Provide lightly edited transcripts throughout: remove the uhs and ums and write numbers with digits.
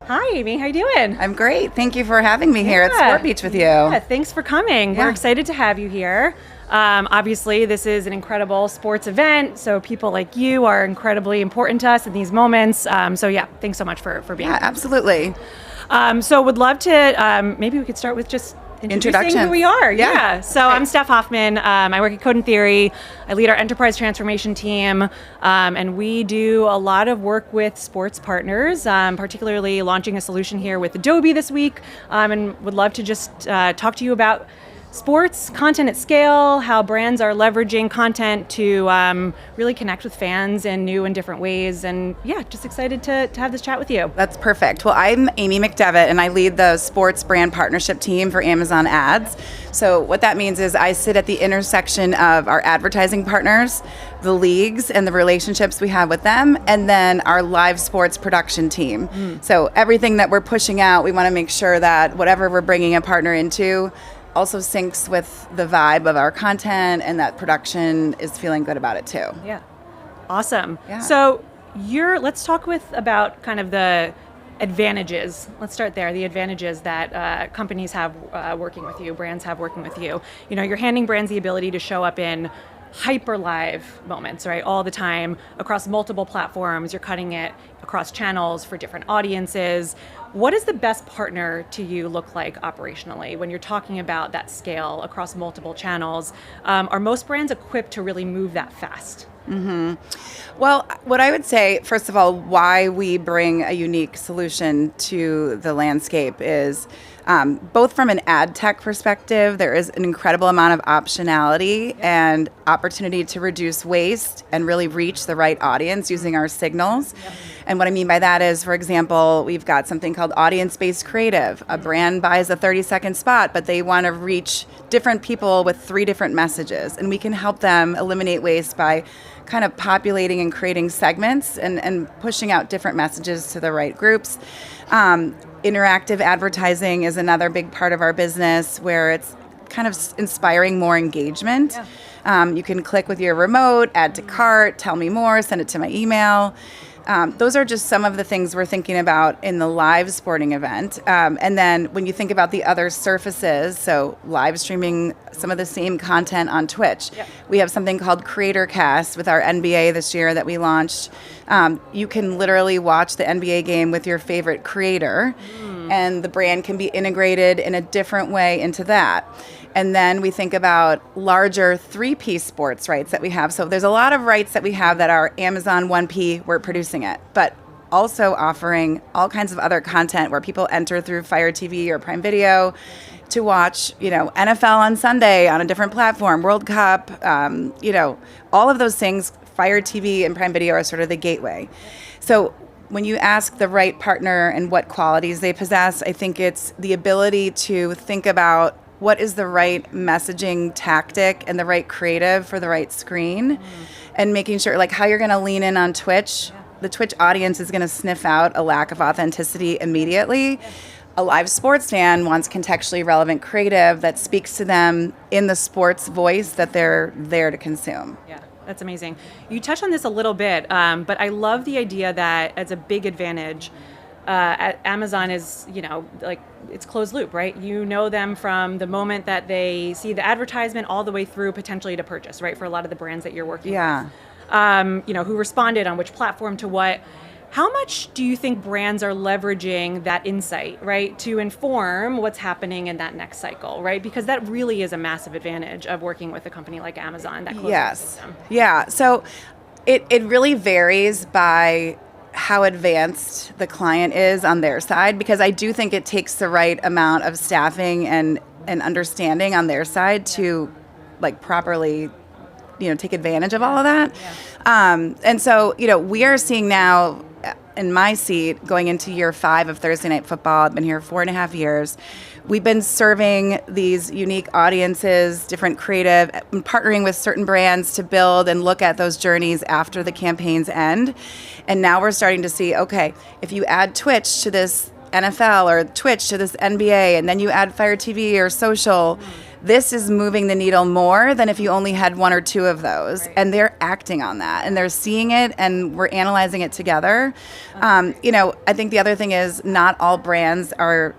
Hi, Amy. How you doing? I'm great. Thank you for having me here at Sport Beach with you. Yeah, thanks for coming. We're excited to have you here. Obviously, this is an incredible sports event, so people like you are incredibly important to us in these moments. Thanks so much for being here. Yeah, absolutely. So would love to, maybe we could start with just introducing who we are. Yeah. So I'm Stef Hoffman. I work at Code and Theory. I lead our enterprise transformation team, and we do a lot of work with sports partners, particularly launching a solution here with Adobe this week, and would love to just talk to you about sports content at scale, how brands are leveraging content to really connect with fans in new and different ways. And yeah, just excited to have this chat with you. That's perfect. Well, I'm Amy McDevitt, and I lead the sports brand partnership team for Amazon Ads. So what that means is I sit at the intersection of our advertising partners, the leagues, and the relationships we have with them, and then our live sports production team. So everything that we're pushing out, we want to make sure that whatever we're bringing a partner into also syncs with the vibe of our content, and that production is feeling good about it too. Yeah, awesome. Yeah. So let's talk about kind of the advantages. Let's start there. The advantages that companies have working with you, brands have working with you. You know, you're handing brands the ability to show up in hyper live moments, right? All the time across multiple platforms. You're cutting it across channels for different audiences. What does the best partner to you look like operationally when you're talking about that scale across multiple channels? Are most brands equipped to really move that fast? Well, what I would say, first of all, why we bring a unique solution to the landscape is both from an ad tech perspective, there is an incredible amount of optionality and opportunity to reduce waste and really reach the right audience using our signals. And what I mean by that is, for example, we've got something called audience-based creative. A brand buys a 30-second spot, but they want to reach different people with 3 different messages. And we can help them eliminate waste by kind of populating and creating segments and pushing out different messages to the right groups. Interactive advertising is another big part of our business where it's kind of inspiring more engagement. You can click with your remote, add to cart, tell me more, send it to my email. Those are just some of the things we're thinking about in the live sporting event. And then when you think about the other surfaces, so live streaming some of the same content on Twitch, we have something called Creator Cast with our NBA this year that we launched. You can literally watch the NBA game with your favorite creator, and the brand can be integrated in a different way into that. And then we think about larger 3P sports rights that we have. So there's a lot of rights that we have that are Amazon 1P, we're producing it, but also offering all kinds of other content where people enter through Fire TV or Prime Video to watch, NFL on Sunday on a different platform, World Cup, all of those things. Fire TV and Prime Video are sort of the gateway. So when you ask the right partner and what qualities they possess, I think it's the ability to think about what is the right messaging tactic and the right creative for the right screen, and making sure how you're going to lean in on Twitch. The Twitch audience is going to sniff out a lack of authenticity immediately. A live sports fan wants contextually relevant creative that speaks to them in the sports voice that they're there to consume. Yeah. That's amazing. You touched on this a little bit, but I love the idea that as a big advantage, Amazon is, it's closed loop, right? You know them from the moment that they see the advertisement all the way through potentially to purchase, right? For a lot of the brands that you're working with. Who responded on which platform to what. How much do you think brands are leveraging that insight, right, to inform what's happening in that next cycle, right? Because that really is a massive advantage of working with a company like Amazon. That system. Yeah. So it really varies by how advanced the client is on their side, because I do think it takes the right amount of staffing and understanding on their side to properly take advantage of all of that. And so we are seeing now in my seat going into year 5 of Thursday Night Football. I've been here 4.5 years. We've been serving these unique audiences, different creative, and partnering with certain brands to build and look at those journeys after the campaigns end. And now we're starting to see, okay, if you add Twitch to this NFL or Twitch to this NBA, and then you add Fire TV or social, this is moving the needle more than if you only had one or two of those. Right. And they're acting on that, and they're seeing it, and we're analyzing it together. I think the other thing is not all brands are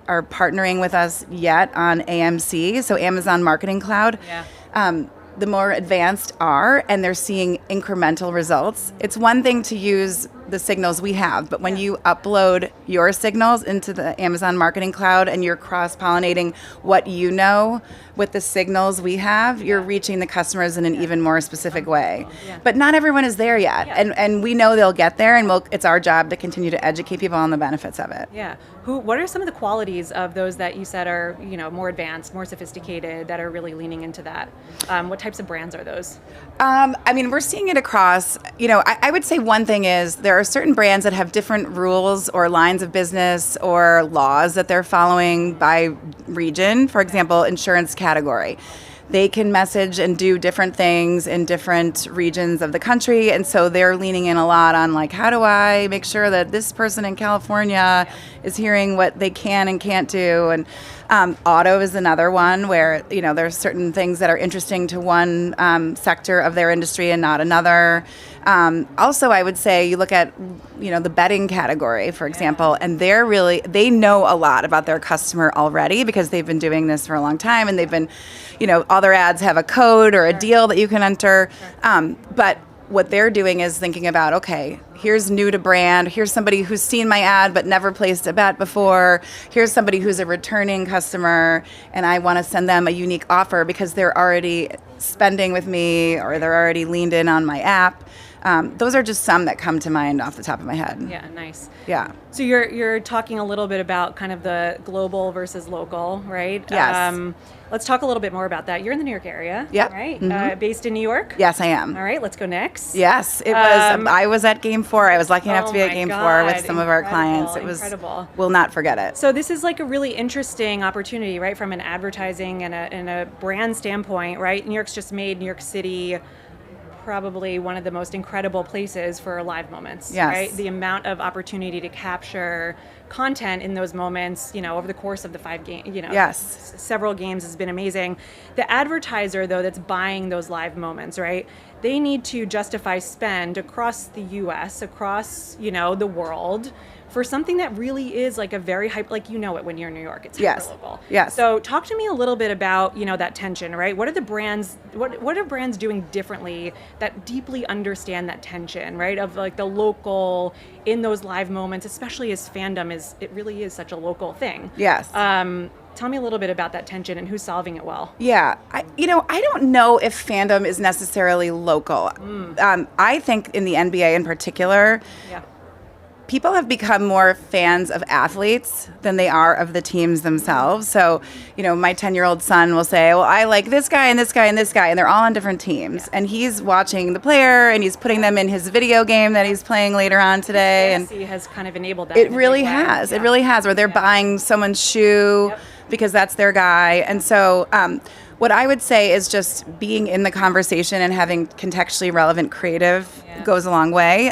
partnering with us yet on AMC, so Amazon Marketing Cloud. Yeah. The more advanced are, and they're seeing incremental results. It's one thing to use the signals we have, but when you upload your signals into the Amazon Marketing Cloud and you're cross-pollinating what you know with the signals we have, you're reaching the customers in an even more specific way. Yeah. But not everyone is there yet, Yeah. and we know they'll get there, and it's our job to continue to educate people on the benefits of it. Yeah. What are some of the qualities of those that you said are, more advanced, more sophisticated, that are really leaning into that? What types of brands are those? We're seeing it across, I would say one thing is there are certain brands that have different rules or lines of business or laws that they're following by region. For example, insurance category. They can message and do different things in different regions of the country, and so they're leaning in a lot on how do I make sure that this person in California is hearing what they can and can't do. And auto is another one where there's certain things that are interesting to one sector of their industry and not another. Also, I would say you look at the betting category, for example, and they know a lot about their customer already because they've been doing this for a long time, and they've been all their ads have a code or a deal that you can enter. But what they're doing is thinking about, okay, here's new to brand, here's somebody who's seen my ad but never placed a bet before, here's somebody who's a returning customer, and I want to send them a unique offer because they're already spending with me or they're already leaned in on my app. Those are just some that come to mind off the top of my head. Yeah, nice. Yeah. So you're talking a little bit about kind of the global versus local, right? Yes. Let's talk a little bit more about that. You're in the New York area, Yep. right? Mm-hmm. Based in New York? Yes, I am. All right, let's go next. Yes, it was. I was at Game 4. I was lucky enough to be at my Game 4 God, with some of our incredible, clients. It was incredible. We'll not forget it. So this is like a really interesting opportunity, right? From an advertising and a brand standpoint, right? New York's just made New York City probably one of the most incredible places for live moments, Yes. right? The amount of opportunity to capture content in those moments, over the course of the 5 games, Yes. several games has been amazing. The advertiser, though, that's buying those live moments, right? They need to justify spend across the U.S., across, the world, for something that really is like a very hype, it when you're in New York, it's Yes. hyper-local. Yes. So talk to me a little bit about, that tension, right? What are the brands, what are brands doing differently that deeply understand that tension, right? Of the local in those live moments, especially as fandom it really is such a local thing. Yes. Tell me a little bit about that tension and who's solving it well. Yeah, I don't know if fandom is necessarily local. I think in the NBA in particular, Yeah. people have become more fans of athletes than they are of the teams themselves. So, my 10-year-old son will say, well, I like this guy and this guy and this guy, and they're all on different teams. Yeah. And he's watching the player, and he's putting them in his video game that he's playing later on today. And Fantasy has kind of enabled that. it in a really big way. has. Yeah. It really has, where they're buying someone's shoe Yep. because that's their guy. And so what I would say is just being in the conversation and having contextually relevant creative goes a long way.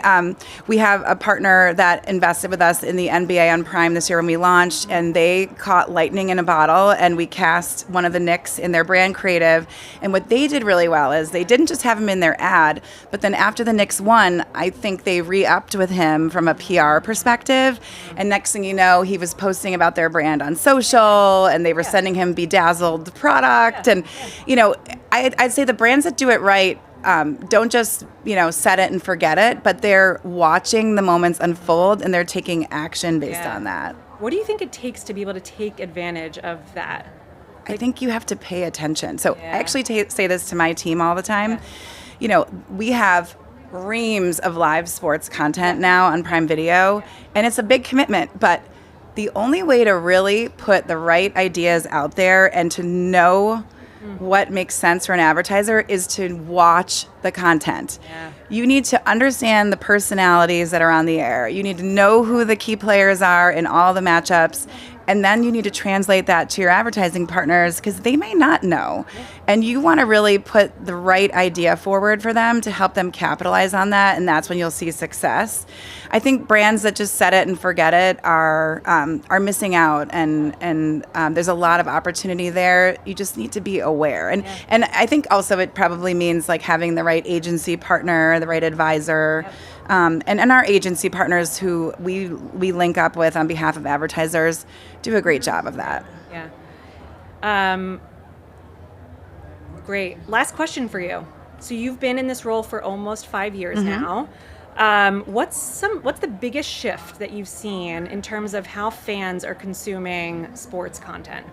We have a partner that invested with us in the NBA on Prime this year when we launched, and they caught lightning in a bottle, and we cast one of the Knicks in their brand creative. And what they did really well is they didn't just have him in their ad, but then after the Knicks won, I think they re-upped with him from a PR perspective. And next thing you know, he was posting about their brand on social, and they were sending him bedazzled product. And, I'd say the brands that do it right don't just, set it and forget it, but they're watching the moments unfold and they're taking action based on that. What do you think it takes to be able to take advantage of that? I think you have to pay attention. So I actually say this to my team all the time. Yeah. We have reams of live sports content now on Prime Video, and it's a big commitment, but the only way to really put the right ideas out there and to know what makes sense for an advertiser is to watch the content. Yeah. You need to understand the personalities that are on the air. You need to know who the key players are in all the matchups, And then you need to translate that to your advertising partners because they may not know. And you want to really put the right idea forward for them to help them capitalize on that. And that's when you'll see success. I think brands that just set it and forget it are missing out. And there's a lot of opportunity there. You just need to be aware. And I think also it probably means like having the right agency partner, the right advisor. And our agency partners who we link up with on behalf of advertisers do a great job of that. Yeah. Great. Last question for you. So you've been in this role for almost 5 years now. What's the biggest shift that you've seen in terms of how fans are consuming sports content?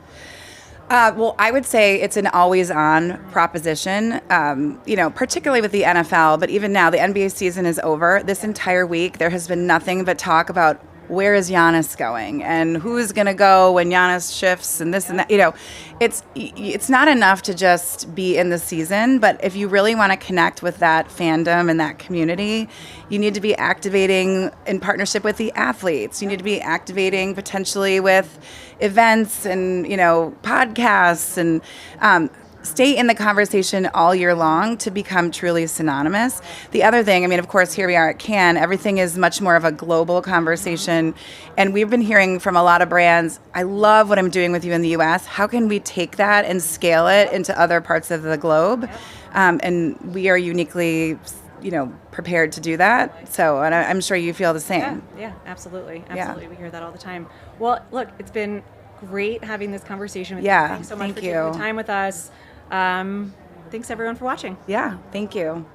Well, I would say it's an always-on proposition, particularly with the NFL, but even now, the NBA season is over. This entire week, there has been nothing but talk about where is Giannis going and who's going to go when Giannis shifts and this and that. It's not enough to just be in the season, but if you really want to connect with that fandom and that community, you need to be activating in partnership with the athletes. You need to be activating potentially with events and, podcasts and stay in the conversation all year long to become truly synonymous. The other thing, of course, here we are at Cannes, everything is much more of a global conversation. And we've been hearing from a lot of brands, I love what I'm doing with you in the US. How can we take that and scale it into other parts of the globe? And we are uniquely prepared to do that. So, and I'm sure you feel the same. Yeah, absolutely. Yeah. We hear that all the time. Well, look, it's been great having this conversation with you. Yeah, Thanks so much thank for you. taking the time with us. Thanks everyone for watching. Yeah, thank you.